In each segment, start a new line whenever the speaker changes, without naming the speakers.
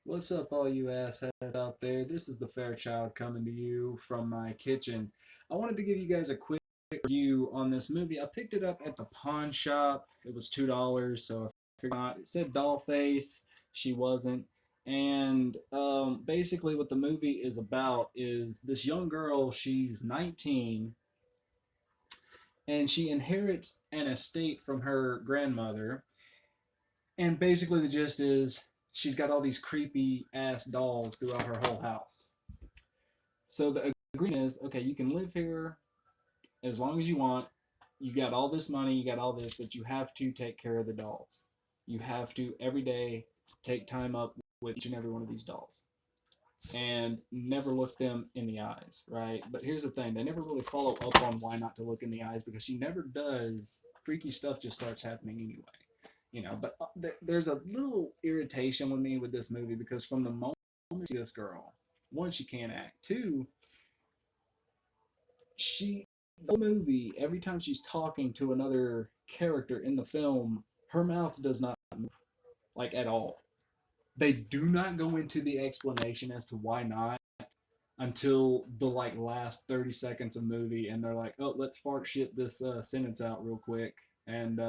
What's up, all you assheads out there? This is the Fairchild coming to you from my kitchen. I wanted to give you guys a quick review on this movie. I picked it up at the pawn shop. It was $2, so I figured out. It said Dollface. She wasn't. And basically, what the movie is about is this young girl. She's 19, and she inherits an estate from her grandmother. And basically, the gist is she's got all these creepy ass dolls throughout her whole house. So the agreement is okay, you can live here as long as you want. You got all this money, you got all this, but you have to take care of the dolls. You have to every day take time up with each and every one of these dolls and never look them in the eyes, right? But here's the thing, they never really follow up on why not to look in the eyes because she never does. Freaky stuff just starts happening anyway. But there's a little irritation with me with this movie because from the moment you see this girl, one, she can't act. Two, the movie, every time she's talking to another character in the film, her mouth does not move, like at all. They do not go into the explanation as to why not until the like last 30 seconds of movie, and they're like, oh, let's fart shit this sentence out real quick and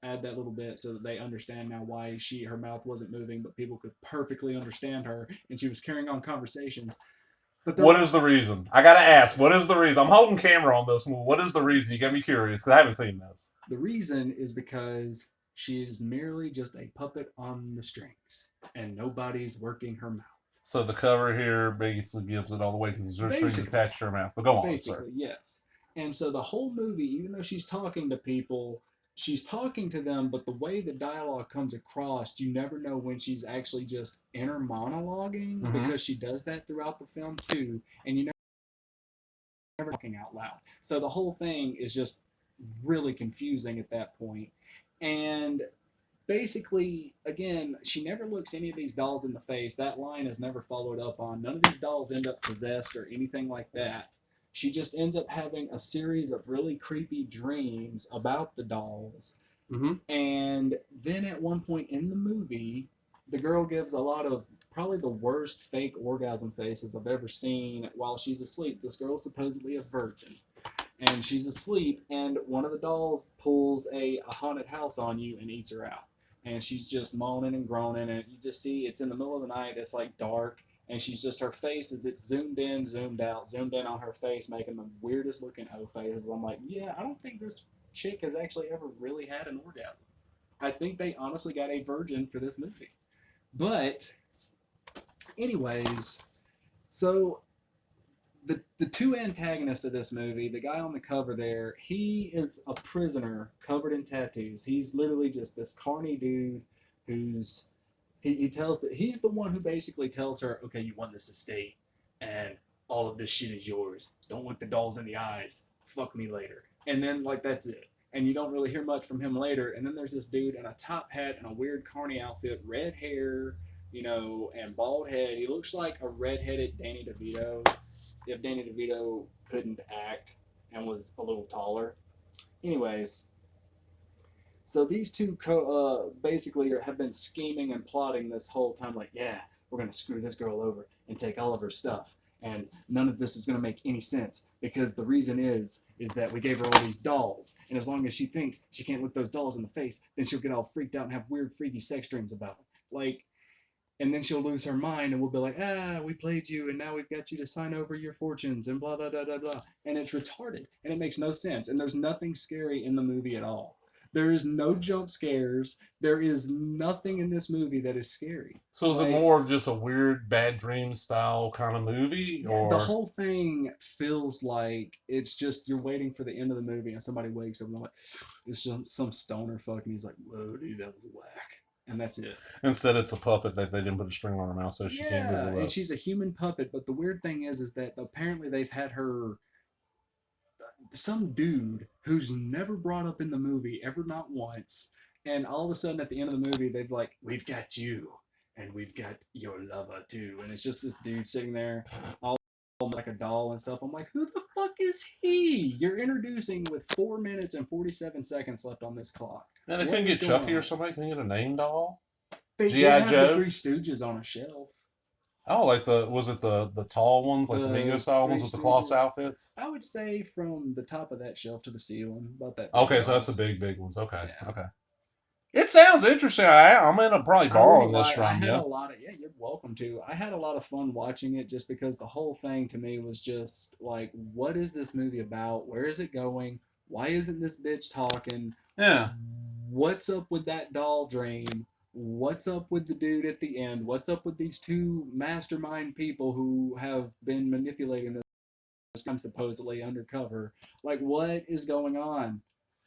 add that little bit so that they understand now why her mouth wasn't moving, but people could perfectly understand her and she was carrying on conversations. But
What is the reason? I gotta ask. What is the reason? I'm holding camera on this one. What is the reason? You got me curious because I haven't seen this.
The reason is because she is merely just a puppet on the strings, and nobody's working her mouth.
So the cover here basically gives it all the way because there's strings attached to her mouth. But go on,
basically,
sir.
yes. And so the whole movie, even though she's talking to people, she's talking to them, but the way the dialogue comes across, you never know when she's actually just inner monologuing because she does that throughout the film too, and you never talking out loud. So the whole thing is just really confusing at that point. And basically, again, she never looks any of these dolls in the face. That line is never followed up on. None of these dolls end up possessed or anything like that. She just ends up having a series of really creepy dreams about the dolls. And then at one point in the movie, the girl gives a lot of probably the worst fake orgasm faces I've ever seen while she's asleep. This girl's supposedly a virgin. And she's asleep, and one of the dolls pulls a haunted house on you and eats her out. And she's just moaning and groaning, and you just see it's in the middle of the night, it's like dark, and she's just, her face is, it's zoomed in, zoomed out, zoomed in on her face, making the weirdest looking O faces. I'm like, yeah, I don't think this chick has actually ever really had an orgasm. I think they honestly got a virgin for this movie. But, anyways, so the two antagonists of this movie, the guy on the cover there, he is a prisoner covered in tattoos. He's literally just this carny dude who's he tells that he's the one who basically tells her, okay, you won this estate and all of this shit is yours. Don't look the dolls in the eyes. Fuck me later. And then like that's it. And you don't really hear much from him later. And then there's this dude in a top hat and a weird carny outfit, red hair, and bald head. He looks like a redheaded Danny DeVito if Danny DeVito couldn't act and was a little taller. Anyways, so these two basically have been scheming and plotting this whole time. Like, yeah, we're gonna screw this girl over and take all of her stuff, and none of this is gonna make any sense because the reason is that we gave her all these dolls, and as long as she thinks she can't look those dolls in the face, then she'll get all freaked out and have weird, freaky sex dreams about them. Like, and then she'll lose her mind and we'll be like, we played you and now we've got you to sign over your fortunes and blah, blah, blah, blah, blah. And it's retarded and it makes no sense. And there's nothing scary in the movie at all. There is no jump scares. There is nothing in this movie that is scary.
So is it more of just a weird bad dream style kind of movie? Or
the whole thing feels like it's just you're waiting for the end of the movie and somebody wakes up and they're like, it's just some stoner fuck and he's like, whoa, dude, that was whack. And that's it.
Instead, it's a puppet that they didn't put a string on her mouth, so she can't move her lips.
And she's a human puppet. But the weird thing is that apparently they've had her, some dude who's never brought up in the movie ever, not once. And all of a sudden, at the end of the movie, they've like, we've got you, and we've got your lover too. And it's just this dude sitting there, all like a doll and stuff. I'm like, who the fuck is he? You're introducing with 4 minutes and 47 seconds left on this clock.
Now they couldn't get Chucky or somebody. Can you get a name doll?
They did
G.I.
have
Joe?
the Three Stooges on a shelf.
Oh, like was it the tall ones, like the Mingo style ones with the cloth outfits?
I would say from the top of that shelf to the ceiling, about that.
Okay, so that's the big ones. Okay,
yeah.
okay. It sounds interesting. I'm gonna probably borrow this from
I had
you.
a lot of you're welcome to. I had a lot of fun watching it just because the whole thing to me was just like, what is this movie about? Where is it going? Why isn't this bitch talking?
Yeah.
What's up with that doll dream? What's up with the dude at the end? What's up with these two mastermind people who have been manipulating this time supposedly undercover? Like, what is going on?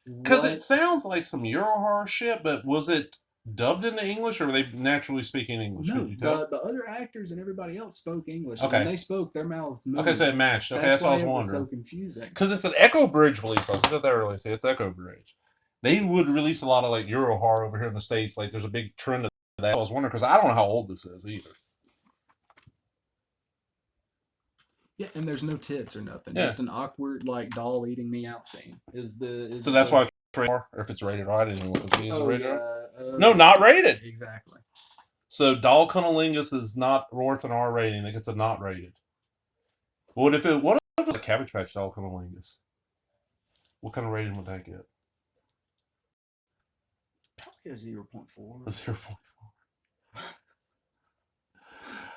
Because it sounds like some Euro horror shit, but was it dubbed into English or were they naturally speaking English?
No,
Could you tell?
the other actors and everybody else spoke English.
Okay.
When they spoke, their mouths moved.
Okay, so it matched. Okay, that's what I was wondering.
Was so confusing.
Because it's an Echo Bridge release. I said that earlier. See, it's Echo Bridge. They would release a lot of like Euro horror over here in the States. Like, there's a big trend of that. I was wondering because I don't know how old this is either.
Yeah, and there's no tits or nothing.
Yeah.
Just an awkward like doll eating me out scene.
So that's why it's rated R, or if it's rated R. I didn't even look at it. Rated R?
No,
not rated.
Exactly.
So Doll Cunnilingus is not worth an R rating. It gets a not rated. What if it was a Cabbage Patch Doll Cunnilingus? What kind of rating would that get?
Probably a 0.4.
A 0.4.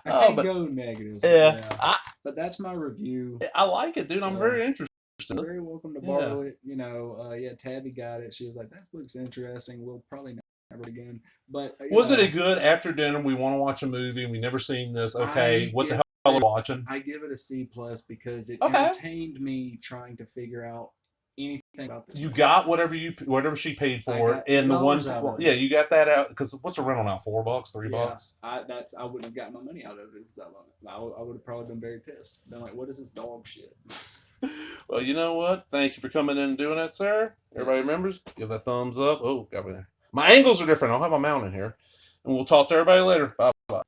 I can't go negative.
Yeah.
But that's my review.
I like it, dude. I'm very interested.
You're very welcome to borrow it. You know, Tabby got it. She was like, that looks interesting. We'll probably never again. But
was it a good after dinner? We want to watch a movie and we never seen this. Okay, what the hell are we watching?
I give it a C+ because it entertained me trying to figure out anything about this.
You got whatever she paid for it, and the one, you got that out because what's a rental now? $4, $3?
I wouldn't have gotten my money out of it that long. I would have probably been very pissed. Been like, what is this dog shit?
Well, you know what? Thank you for coming in and doing that, sir. Everybody remembers? Give that thumbs up. Oh, got me there. My angles are different. I'll have my mount in here. And we'll talk to everybody later. Bye-bye.